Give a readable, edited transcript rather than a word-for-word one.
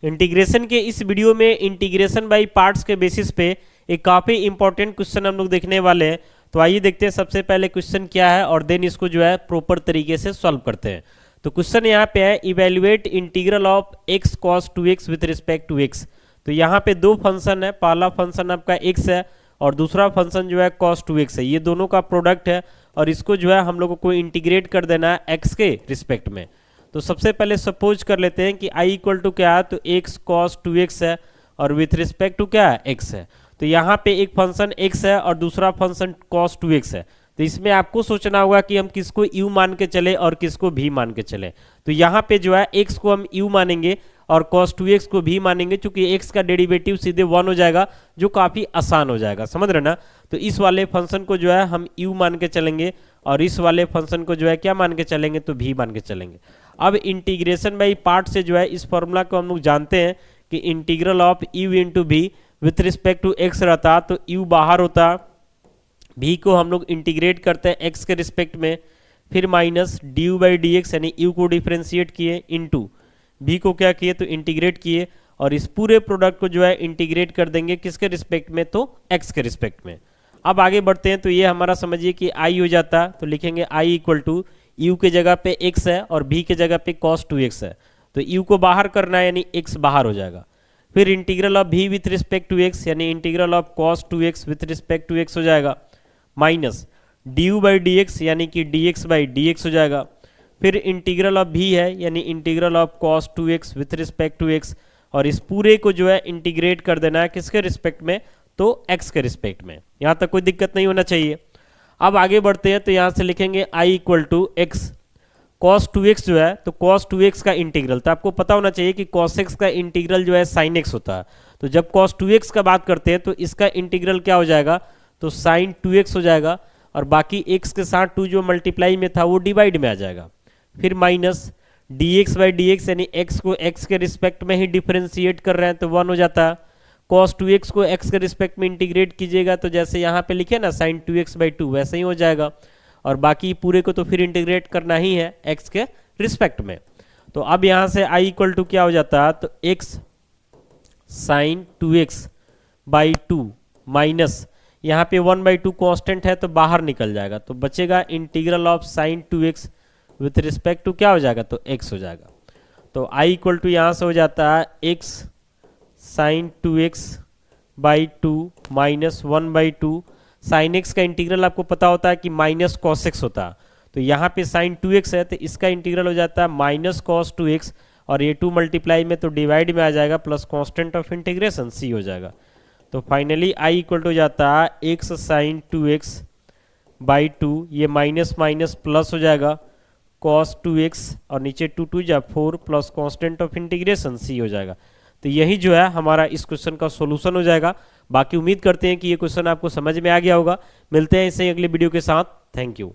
Integration के इस video में इंटीग्रेशन बाय पार्ट्स के बेसिस पे एक काफ़ी इंपॉर्टेंट क्वेश्चन हम लोग देखने वाले हैं। तो आइए देखते हैं सबसे पहले क्वेश्चन क्या है और देन इसको जो है प्रॉपर तरीके से सॉल्व करते हैं। तो क्वेश्चन यहाँ पे है evaluate integral of x cos 2x with respect to x। तो यहाँ पे दो फंक्शन है, पहला फंक्शन आपका x है और दूसरा फंक्शन जो है cos 2x है। ये दोनों का प्रोडक्ट है और इसको जो है हम लोगों को इंटीग्रेट कर देना है x के रिस्पेक्ट में। तो सबसे पहले सपोज कर लेते हैं कि i इक्वल टू क्या है, तो x cos 2x है और विथ रिस्पेक्ट टू क्या है, x है। तो यहाँ पे एक फंक्शन x है और दूसरा फंक्शन cos 2x है। तो इसमें आपको सोचना होगा कि हम किसको u मान के चले और किसको v मान के चले। तो यहाँ पे जो है x को हम u मानेंगे और cos 2x को v मानेंगे, क्योंकि x का डेरिवेटिव सीधे 1 हो जाएगा, जो काफ़ी आसान हो जाएगा, समझ रहे ना। तो इस वाले फंक्शन को जो है हम u मान के चलेंगे और इस वाले फंक्शन को जो है क्या मान के चलेंगे, तो v मान के चलेंगे। अब इंटीग्रेशन बाई पार्ट से जो है इस फॉर्मूला को हम लोग जानते हैं कि integral of u into v with respect to x रहता, तो u बाहर होता, v को हम लोग इंटीग्रेट करते हैं x के रिस्पेक्ट में, फिर minus du by d x, यानी u को डिफ्रेंशिएट किए, इंटू v को क्या किए, तो इंटीग्रेट किए और इस पूरे प्रोडक्ट को जो है इंटीग्रेट कर देंगे किसके रिस्पेक्ट में, तो x के रिस्पेक्ट में। अब आगे बढ़ते हैं। तो ये हमारा समझिए कि i हो जाता, तो लिखेंगे i इक्वल टू u के जगह पे x है और v के जगह पे cos 2x है। तो u को बाहर करना है, यानी x बाहर हो जाएगा। फिर integral of v with respect to x, यानी integral of cos 2x with respect to x हो जाएगा, minus du by d x, यानी कि dx बाई dx हो जाएगा। फिर इंटीग्रल ऑफ v है, यानी integral of cos 2x with respect to x, और इस पूरे को जो है इंटीग्रेट कर देना है किसके रिस्पेक्ट में, तो x के रिस्पेक्ट में। यहाँ तक कोई दिक्कत नहीं होना चाहिए। अब आगे बढ़ते हैं। तो यहाँ से लिखेंगे i equal to x cos 2x जो है, तो cos 2x का इंटीग्रल, तो आपको पता होना चाहिए कि cos x का इंटीग्रल जो है sin x होता है। तो जब cos 2x का बात करते हैं तो इसका इंटीग्रल क्या हो जाएगा, तो sin 2x हो जाएगा और बाकी x के साथ 2 जो मल्टीप्लाई में था वो डिवाइड में आ जाएगा। फिर माइनस dx बाई dx, यानी x को x के रिस्पेक्ट में ही डिफ्रेंशिएट कर रहे हैं तो 1 हो जाता है। cos 2x को x के रिस्पेक्ट में इंटीग्रेट कीजिएगा तो जैसे यहाँ पे लिखे ना sin 2x बाई 2, वैसे ही हो जाएगा। और बाकी पूरे को तो फिर इंटीग्रेट करना ही है x के रिस्पेक्ट में। तो अब यहाँ से i इक्वल टू क्या हो जाता है, तो x sin 2x by 2 minus यहाँ पे 1 बाई 2 कॉन्स्टेंट है तो बाहर निकल जाएगा, तो बचेगा integral of sin 2x with respect to क्या हो जाएगा, तो x हो जाएगा। तो i इक्वल टू यहाँ से हो जाता है x sin 2x by 2 minus 1 by 2। Sine x का इंटीग्रल आपको पता होता है कि माइनस cos x होता है, तो यहाँ पे sin 2x है तो इसका इंटीग्रल हो जाता है माइनस cos 2x और ये 2 मल्टीप्लाई में तो डिवाइड में आ जाएगा, plus constant of integration c हो जाएगा। तो फाइनली i इक्वल टू हो जाता है x sin 2x बाई 2, ये माइनस माइनस प्लस हो जाएगा cos 2x और नीचे 2 2 जा 4 plus constant of integration c हो जाएगा। तो यही जो है हमारा इस क्वेश्चन का सॉल्यूशन हो जाएगा। बाकी उम्मीद करते हैं कि ये क्वेश्चन आपको समझ में आ गया होगा। मिलते हैं इसे अगले वीडियो के साथ। Thank you.